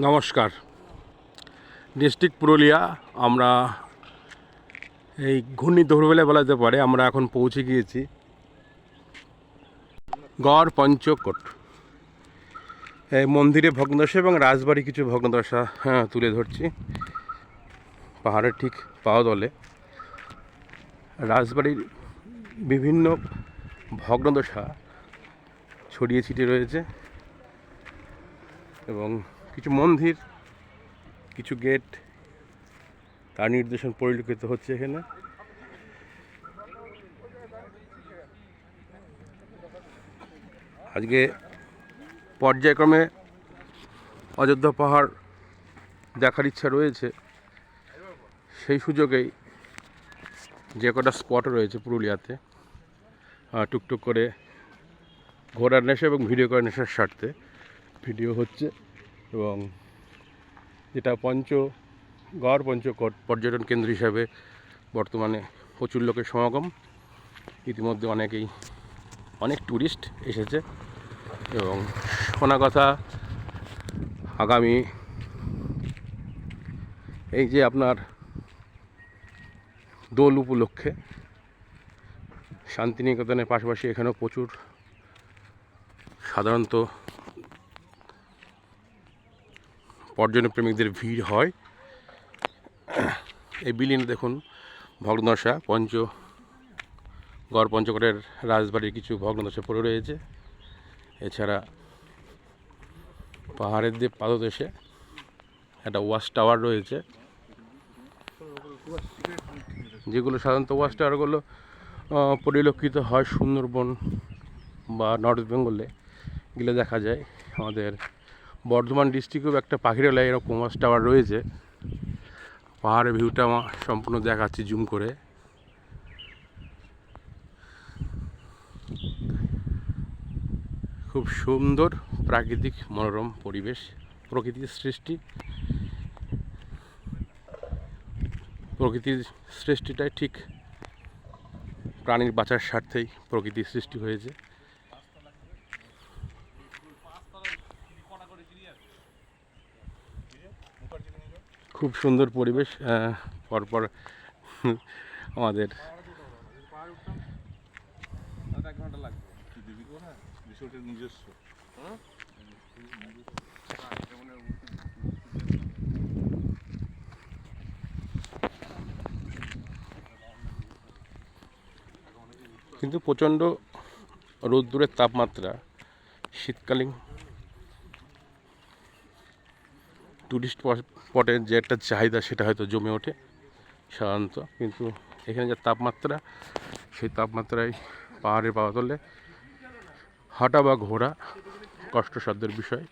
নমস্কার। ডিস্ট্রিক্ট পুরুলিয়া। আমরা এই ঘূর্ণিঝড় বলা যেতে পারে আমরা এখন পৌঁছে গিয়েছি গড় পঞ্চকোট। এই মন্দিরে ভগ্নদশা এবং রাজবাড়ি কিছু ভগ্নদশা তুলে ধরছি। পাহাড়ের ঠিক পাদতলে রাজবাড়ির বিভিন্ন ভগ্নদশা ছড়িয়ে ছিটিয়ে রয়েছে এবং কিছু মন্দির, কিছু গেট, তার নির্দেশন পরিলক্ষিত হচ্ছে এখানে। আজকে পর্যায়ক্রমে অযোধ্যা পাহাড় দেখার ইচ্ছা রয়েছে, সেই সুযোগেই যে কটা স্পট রয়েছে পুরুলিয়াতে টুকটুক করে ঘোরার নেশা এবং ভিডিও করার নেশার স্বার্থে ভিডিও হচ্ছে। এবং যেটা গড় পঞ্চকোট পর্যটন কেন্দ্র হিসাবে বর্তমানে প্রচুর লোকের সমাগম। ইতিমধ্যে অনেক ট্যুরিস্ট এসেছে এবং শোনা কথা আগামী এই যে আপনার দোল উপলক্ষে শান্তিনিকেতনের পাশাপাশি এখানেও প্রচুর সাধারণত পর্যটন প্রেমিকদের ভিড় হয়। এই বিল্ডিংয়ে দেখুন ভগ্নদশা গড় পঞ্চকোটের রাজবাড়ির কিছু ভগ্নদশা পড়ে রয়েছে। এছাড়া পাহাড়ের দিয়ে পাদদেশে একটা ওয়াচ টাওয়ার রয়েছে, যেগুলো সাধারণত ওয়াচ টাওয়ারগুলো পরিলক্ষিত হয় সুন্দরবন বা নর্থ বেঙ্গলে গেলে দেখা যায়। আমাদের বর্ধমান ডিস্ট্রিক্টেও একটা পাখিরালয় এরকম ওয়াচ টাওয়ার রয়েছে। পাহাড়ের ভিউটা আমার সম্পূর্ণ দেখাচ্ছি জুম করে। খুব সুন্দর প্রাকৃতিক মনোরম পরিবেশ, প্রকৃতির সৃষ্টিটাই ঠিক প্রাণীর বাঁচার স্বার্থেই প্রকৃতির সৃষ্টি হয়েছে। খুব সুন্দর পরিবেশ। পরপর আমাদের কিন্তু প্রচণ্ড রোদ্দুরের তাপমাত্রা শীতকালীন টুরিস্ট স্পটের যে একটা চাহিদা সেটা হয়তো জমে ওঠে সাধারণত, কিন্তু এখানে যে তাপমাত্রা, সেই তাপমাত্রায় পাহাড়ের পাদতলে হাঁটা বা ঘোরা কষ্টসাধ্যের বিষয়।